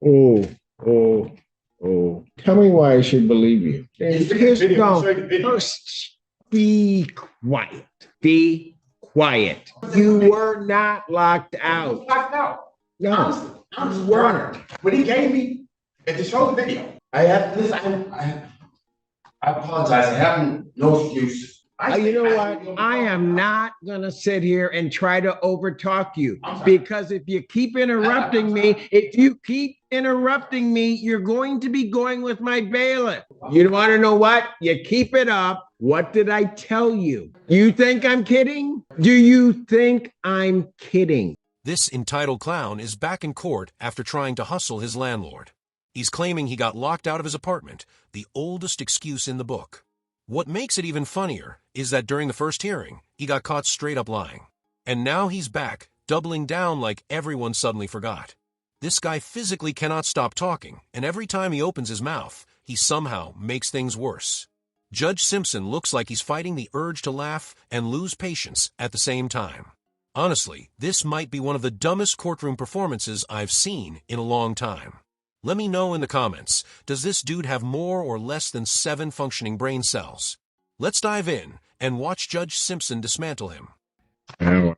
Oh, oh, oh. Tell me why I should believe you. Just no. Be quiet. Be quiet. You were not locked out. Locked out. No, Honestly, you weren't. when he gave me, and to show the video, I have this. I apologize. I have no excuse. You know what? I am not going to sit here and try to overtalk you because if you keep interrupting me, you're going to be going with my bailiff. You want to know what? You keep it up. What did I tell you? You think I'm kidding? Do you think I'm kidding? This entitled clown is back in court after trying to hustle his landlord. He's claiming he got locked out of his apartment, the oldest excuse in the book. What makes it even funnier is that during the first hearing, he got caught straight up lying. And now he's back, doubling down like everyone suddenly forgot. This guy physically cannot stop talking, and every time he opens his mouth, he somehow makes things worse. Judge Simpson looks like he's fighting the urge to laugh and lose patience at the same time. Honestly, this might be one of the dumbest courtroom performances I've seen in a long time. Let me know in the comments, does this dude have more or less than 7 functioning brain cells? Let's dive in and watch Judge Simpson dismantle him. Go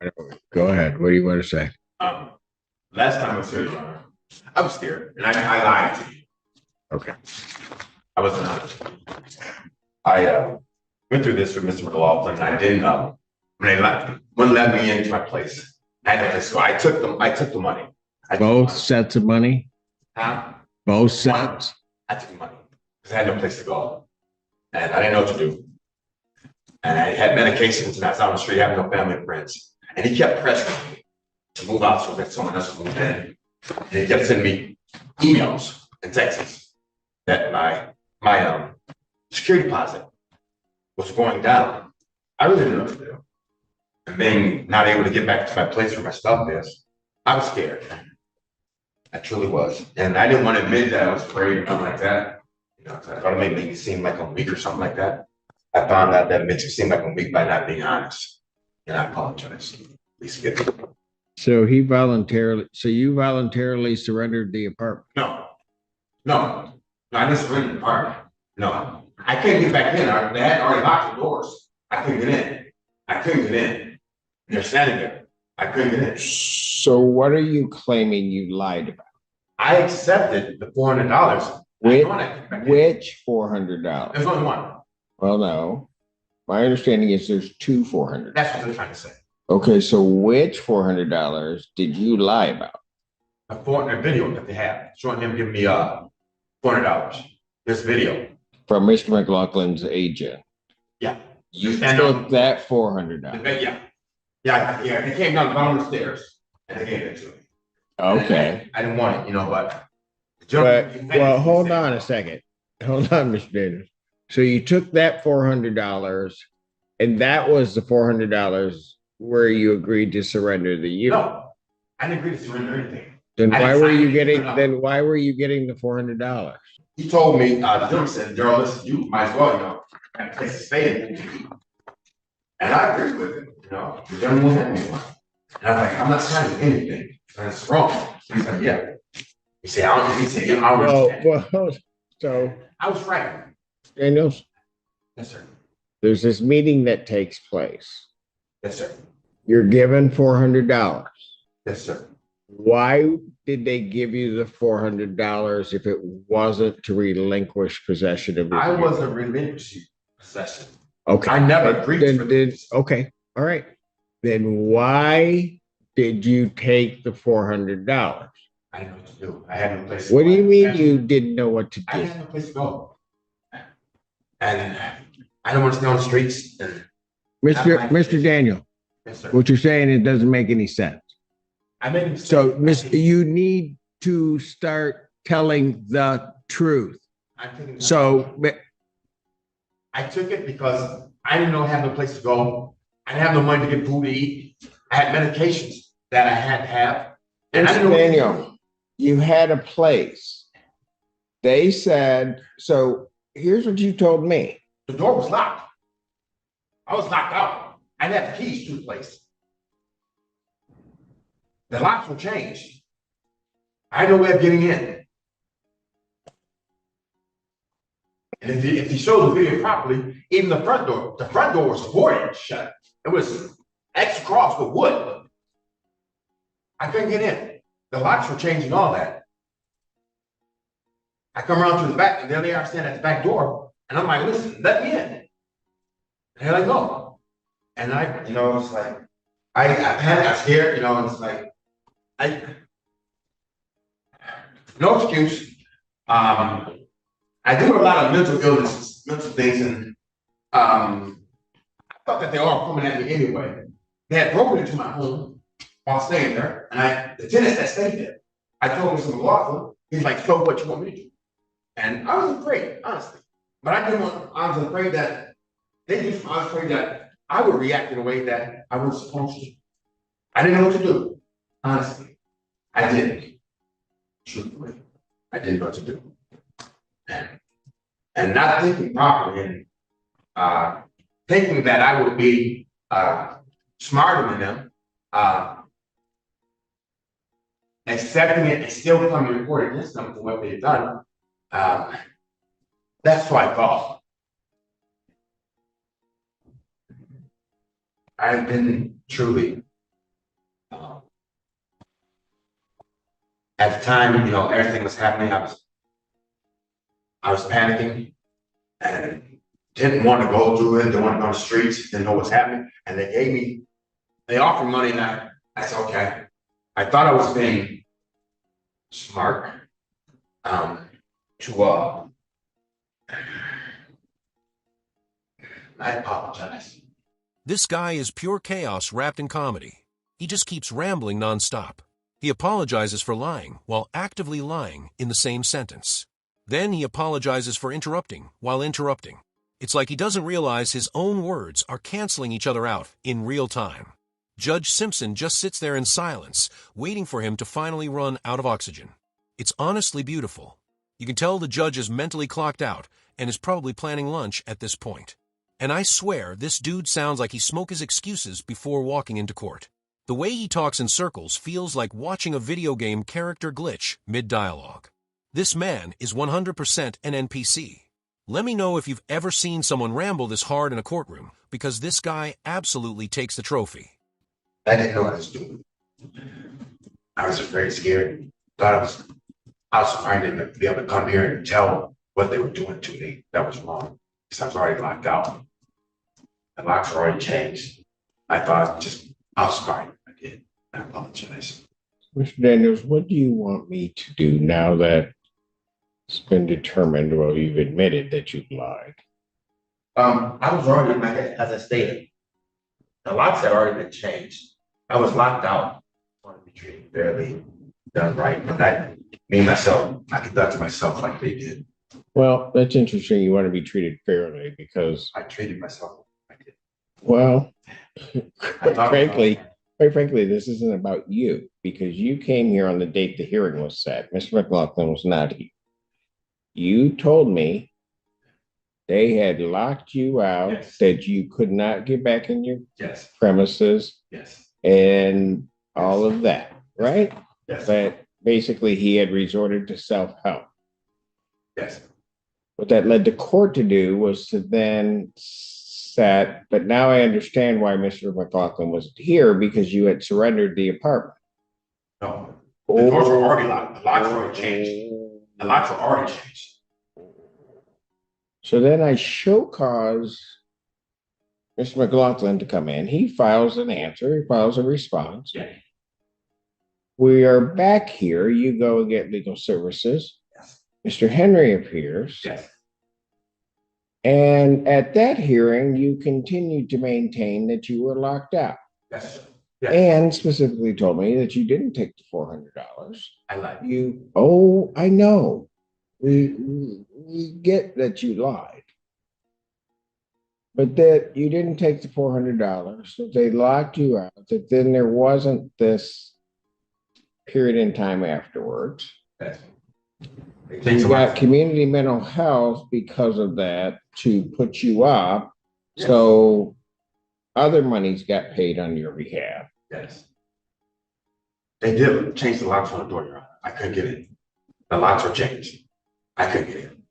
ahead. What do you want to say? Last time I was here, Your Honor, I was scared, and I lied to you. Okay. I wasn't honest. I went through this with Mr. McLaughlin, and I didn't when they wouldn't let me into my place. So I took the money. Both sets of money? Huh? Both sets? I took the money because I had no place to go. And I didn't know what to do. And I had medications and I was out on the street having no family and friends. And he kept pressuring me to move out so that someone else would move in. And he kept sending me emails and texts that my security deposit was going down. I really didn't know what to do. And being not able to get back to my place where my stuff is, I was scared. I truly was. And I didn't want to admit that I was afraid or nothing like that. You know, I thought it might make me seem like I'm weak or something like that. I found out that makes me seem like I'm weak by not being honest. And I apologize. Please forgive me. So you voluntarily surrendered the apartment? No, I didn't surrender the apartment. No, I couldn't get back in. They had already locked the doors. I couldn't get in. They're standing there. I couldn't get in. So what are you claiming you lied about? I accepted the $400. Which $400? There's only one. Well, no. My understanding is there's two $400. That's what they're trying to say. Okay, so which $400 did you lie about? A video that they have showing him giving me $400. This video from Mr. McLaughlin's agent. Yeah, you took that $400. Yeah. They came down the bottom of the stairs and they gave it to me. Okay. I didn't want it, but. Well, hold on a second. Hold on, Mr. Daniels. So you took that $400, and that was the $400 where you agreed to surrender the unit. No, I didn't agree to surrender anything. Then why were you getting the $400? He told me, the gentleman said, "Girl, listen, you might as well, have a place to stay in." And I agreed with him, the gentleman was having me one. And I was like, I'm not signing anything. That's wrong. He's like, yeah. He said, I don't understand. Well, so I was frightened. Daniels? Yes, sir. There's this meeting that takes place. Yes, sir. You're given $400. Yes, sir. Why did they give you the $400 if it wasn't to relinquish possession of it? I wasn't relinquishing possession. Okay. I never agreed to it. Okay. All right. Then why did you take the $400? I didn't know what to do. I had no place to go. What do you mean you didn't know what to do? I had no place to go. And I don't want to stay on the streets. Mr. Daniel, yes, sir. What you're saying, it doesn't make any sense. So, you need to start telling the truth. I took it because I didn't have no place to go. I didn't have no money to get food to eat. I had medications that I had to have. And Mr. Daniel, you had a place. They said, so here's what you told me. The door was locked. I was locked out. I didn't have the keys to the place. The locks were changed. I had no way of getting in. And if you show the video properly, even the front door was boarded shut. It was X cross with wood. I couldn't get in. The locks were changing all that. I come around to the back, and there they are standing at the back door. And I'm like, listen, let me in. And they're like, no. And I, it's like, I panicked, I was scared, and it's like, no excuse. I do a lot of mental illnesses, mental things, and I thought that they were all coming at me anyway. They had broken into my home while staying there, and the tenants that stayed there, I told Mr. McLaughlin, he's like, so what you want me to do? And I was afraid, honestly. But I was afraid that I was afraid that I would react in a way that I wasn't supposed to. I didn't know what to do, honestly. I didn't. Truthfully, I didn't know what to do. And not thinking properly, and thinking that I would be smarter than them, accepting it and still coming to court against them for what they've done. That's what I thought. I've been truly, at the time, everything was happening. I was panicking and didn't want to go through it. Didn't want to go on the streets. Didn't know what's happening. And they offered money, and I said, okay. I thought I was being smart. I apologize. This guy is pure chaos wrapped in comedy. He just keeps rambling nonstop. He apologizes for lying while actively lying in the same sentence. Then he apologizes for interrupting while interrupting. It's like he doesn't realize his own words are canceling each other out in real time. Judge Simpson just sits there in silence, waiting for him to finally run out of oxygen. It's honestly beautiful. You can tell the judge is mentally clocked out and is probably planning lunch at this point. And I swear this dude sounds like he smoked his excuses before walking into court. The way he talks in circles feels like watching a video game character glitch mid-dialogue. This man is 100% an NPC. Let me know if you've ever seen someone ramble this hard in a courtroom, because this guy absolutely takes the trophy. I didn't know what I was doing. I was very scared. I was trying to be able to come here and tell what they were doing to me that was wrong, because I was already locked out. The locks were already changed. I was fine. I did. I apologize. Mr. Daniels, what do you want me to do now that it's been determined, well, you've admitted that you've lied? I was already, as I stated, the locks had already been changed. I was locked out. I wanted to be treated fairly, done right, but I conducted myself like they did. Well, that's interesting. You want to be treated fairly because I treated myself like I did. Well, quite frankly, this isn't about you because you came here on the date the hearing was set. Mr. McLaughlin was not here. You told me they had locked you out, yes, that you could not get back in your premises, and all of that, right? Yes. That basically he had resorted to self-help. Yes. What that led the court to do was to then set, but now I understand why Mr. McLaughlin wasn't here, because you had surrendered the apartment. No, the doors were already locked. The locks were already changed. The locks were already changed. So then I show cause Mr. McLaughlin to come in. He files an answer. He files a response. Yeah. We are back here. You go and get legal services. Yes. Mr. Henry appears. Yes. And at that hearing, you continued to maintain that you were locked out. Yes. Yes. And specifically told me that you didn't take the $400. I lied. I know. We get that you lied. But that you didn't take the $400, that they locked you out, that then there wasn't this period in time afterwards. Yes. You got community mental health because of that to put you up. Yes. So other monies got paid on your behalf. Yes. They did change the locks on the door, Your Honor. I couldn't get in. The locks were changed. I couldn't get in.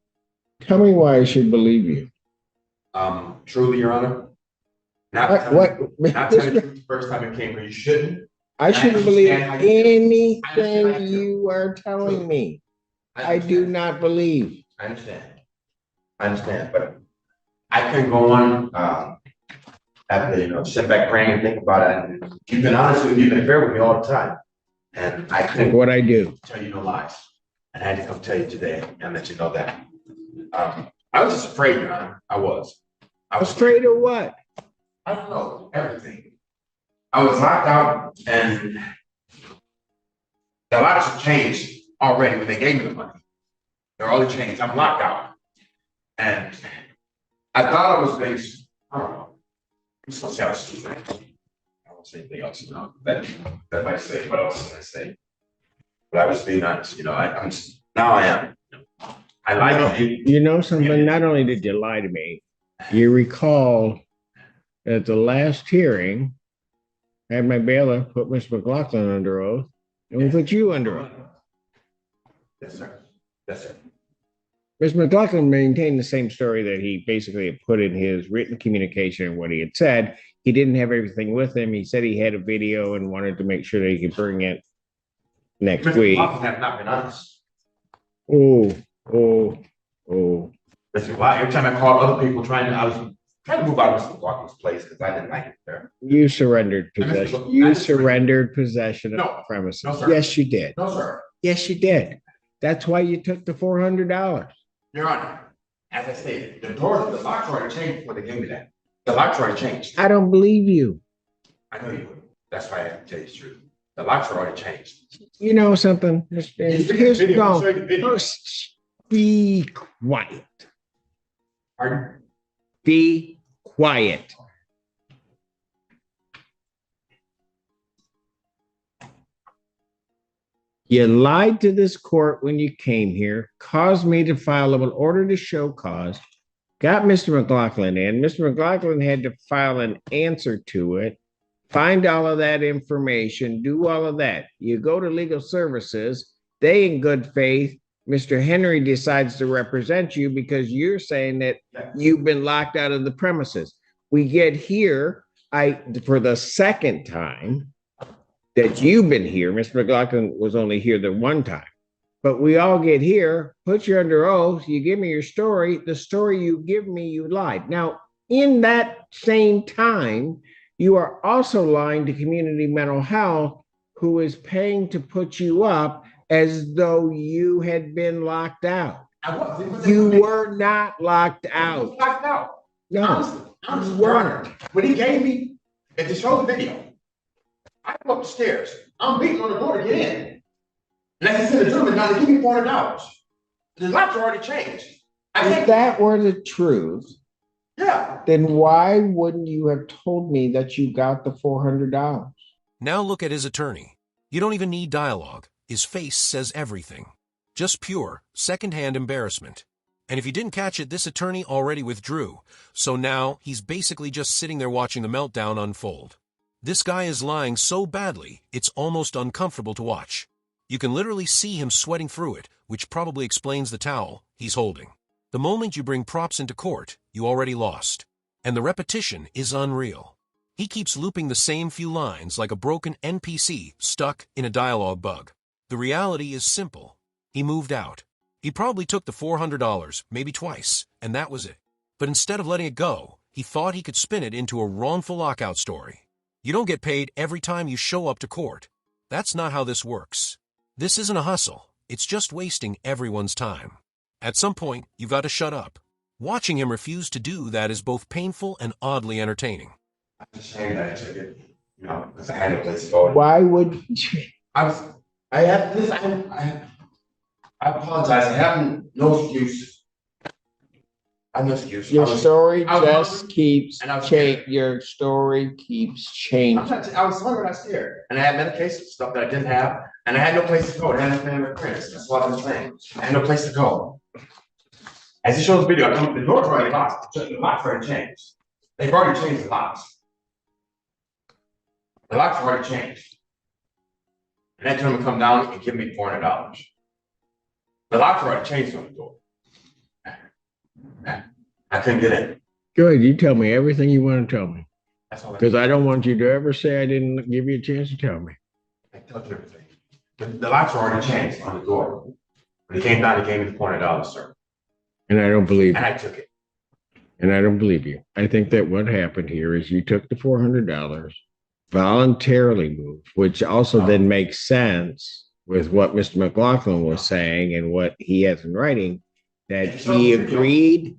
Tell me why I should believe you. Truly, Your Honor, not telling you the first time it came here, you shouldn't. I shouldn't believe anything understand. you are telling me. I do not believe. I understand, but I can go on, after, sit back praying and think about it. And you've been honest with me, you've been fair with me all the time. And I couldn't What I do. tell you no lies. And I had to come tell you today and let you know that. I was just afraid, Your Honor. I was Afraid of what? I don't know, everything. I was locked out and a lot has changed already when they gave me the money. They're already changed. I'm locked out. And I thought I was based, I don't know. I'm supposed to have a stupid. I won't say anything else, that might say what else can I say. But I was being honest, I'm now I am. I lied to you. You know something? Not only did you lie to me, you recall at the last hearing, I had my bailiff put Mr. McLaughlin under oath, and we put you under oath. Yes, sir. Yes, sir. Mr. McLaughlin maintained the same story that he basically put in his written communication and what he had said. He didn't have everything with him. He said he had a video and wanted to make sure that he could bring it next week. McLaughlin have not been honest. Oh. Listen, every time I called other people I was trying to move out of Mr. McLaughlin's place because I didn't like it there. You surrendered possession. You surrendered possession of the premises. No, sir. Yes, you did. No, sir. Yes, you did. That's why you took the $400. Your Honor, as I stated, the locks already changed before they gave me that. The locks already changed. I don't believe you. I know you would. That's why I have to tell you the truth. The locks are already changed. You know something? Here's go. Be quiet. Pardon? Be quiet. You lied to this court when you came here, caused me to file an order to show cause, got Mr. McLaughlin in. Mr. McLaughlin had to file an answer to it, find all of that information, do all of that. You go to legal services, they in good faith, Mr. Henry decides to represent you because you're saying that you've been locked out of the premises. We get here, for the second time that you've been here, Mr. McLaughlin was only here the one time, but we all get here, put you under oath, you give me your story, the story you give me, you lied. Now, in that same time, you are also lying to Community Mental Health, who is paying to put you up as though you had been locked out. You were not locked out. Locked out. No, honestly, you weren't. When he gave me, and to show the video, I come up the stairs. I'm beating on the door to get in. And I can send the gentleman down to give me $400. The locks are already changed. If that were the truth, yeah, then why wouldn't you have told me that you got the $400? Now look at his attorney. You don't even need dialogue. His face says everything. Just pure, secondhand embarrassment. And if you didn't catch it, this attorney already withdrew. So now he's basically just sitting there watching the meltdown unfold. This guy is lying so badly, it's almost uncomfortable to watch. You can literally see him sweating through it, which probably explains the towel he's holding. The moment you bring props into court, you already lost. And the repetition is unreal. He keeps looping the same few lines like a broken NPC stuck in a dialogue bug. The reality is simple. He moved out. He probably took the $400, maybe twice, and that was it. But instead of letting it go, he thought he could spin it into a wrongful lockout story. You don't get paid every time you show up to court. That's not how this works. This isn't a hustle. It's just wasting everyone's time. At some point, you've got to shut up. Watching him refuse to do that is both painful and oddly entertaining. I'm just saying that I took it, because I had a place to go. Why would you? I apologize. I have no excuse. I have no excuse. Your story just keeps changing. Your story keeps changing. I was hungry when I was here, and I had medication stuff that I didn't have, and I had no place to go. I had no family friends. That's what I'm saying. I had no place to go. As he shows the video, the door's already locked. The locks already changed. They've already changed the locks. The locks are already changed. And that gentleman come down and give me $400. The locks are already changed on the door. I couldn't get in. Good. You tell me everything you want to tell me. That's all. Because I don't want you to ever say I didn't give you a chance to tell me. I told you everything. The locks were already changed on the door. When he came down, he gave me the $400, sir. And I don't believe And you. I took it. And I don't believe you. I think that what happened here is you took the $400, voluntarily moved, which also then makes sense with what Mr. McLaughlin was saying and what he has in writing, that he agreed.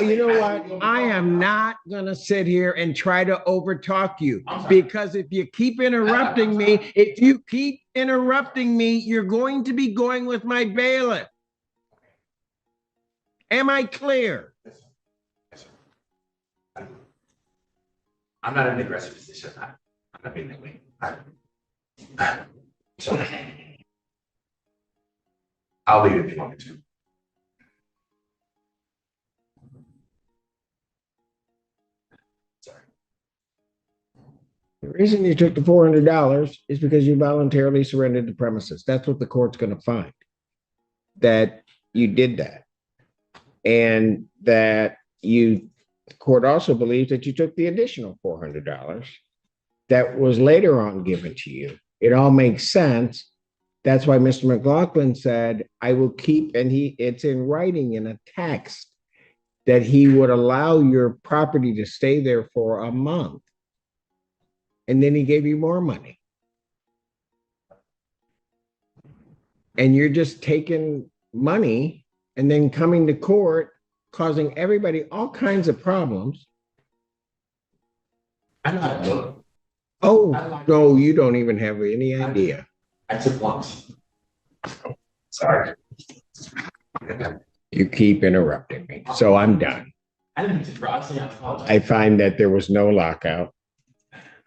You know what? I am not going to sit here and try to overtalk you, because if you keep interrupting me, you're going to be going with my bailiff. Am I clear? Yes, sir. Yes, sir. I'm not in an aggressive position. I'm not being that way. So I'll leave it if you want me to. Sorry. The reason you took the $400 is because you voluntarily surrendered the premises. That's what the court's going to find, that you did that. And that the court also believes that you took the additional $400 that was later on given to you. It all makes sense. That's why Mr. McLaughlin said, I will keep, and it's in writing in a text, that he would allow your property to stay there for a month. And then he gave you more money. And you're just taking money and then coming to court, causing everybody all kinds of problems. I'm not doing. Oh, no, you don't even have any idea. I took once. Sorry. You keep interrupting me, so I'm done. I didn't mean to apologize. I find that there was no lockout.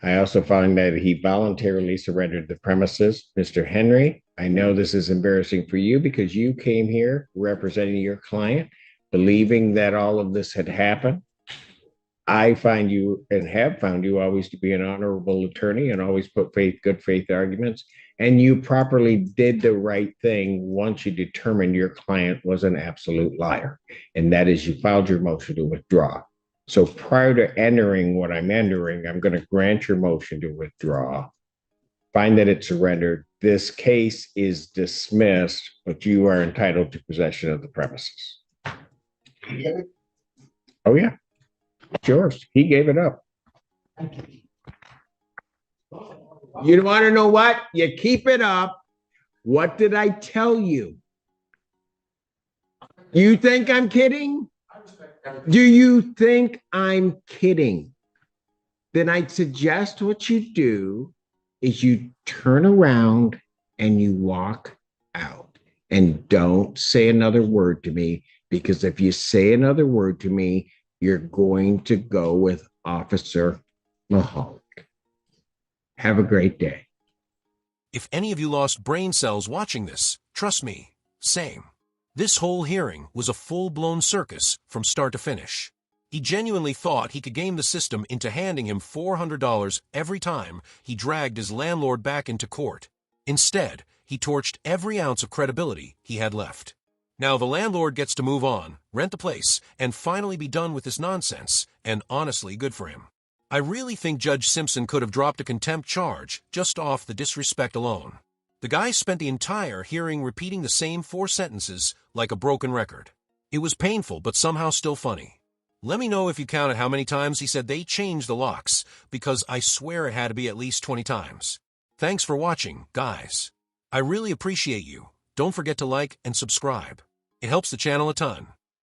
I also find that he voluntarily surrendered the premises. Mr. Henry, I know this is embarrassing for you because you came here representing your client, believing that all of this had happened. I find you, and have found you, always to be an honorable attorney and always put good faith arguments. And you properly did the right thing once you determined your client was an absolute liar. And that is, you filed your motion to withdraw. So prior to entering what I'm entering, I'm going to grant your motion to withdraw, find that it's surrendered. This case is dismissed, but you are entitled to possession of the premises. Oh, yeah. It's yours. He gave it up. You want to know what? You keep it up. What did I tell you? You think I'm kidding? Do you think I'm kidding? Then I'd suggest what you do is you turn around and you walk out, and don't say another word to me, because if you say another word to me, you're going to go with Officer Mahalik. Have a great day. If any of you lost brain cells watching this, trust me, same. This whole hearing was a full-blown circus from start to finish. He genuinely thought he could game the system into handing him $400 every time he dragged his landlord back into court. Instead, he torched every ounce of credibility he had left. Now the landlord gets to move on, rent the place, and finally be done with this nonsense, and honestly, good for him. I really think Judge Simpson could have dropped a contempt charge just off the disrespect alone. The guy spent the entire hearing repeating the same 4 sentences like a broken record. It was painful, but somehow still funny. Let me know if you counted how many times he said they changed the locks, because I swear it had to be at least 20 times. Thanks for watching, guys. I really appreciate you. Don't forget to like and subscribe. It helps the channel a ton.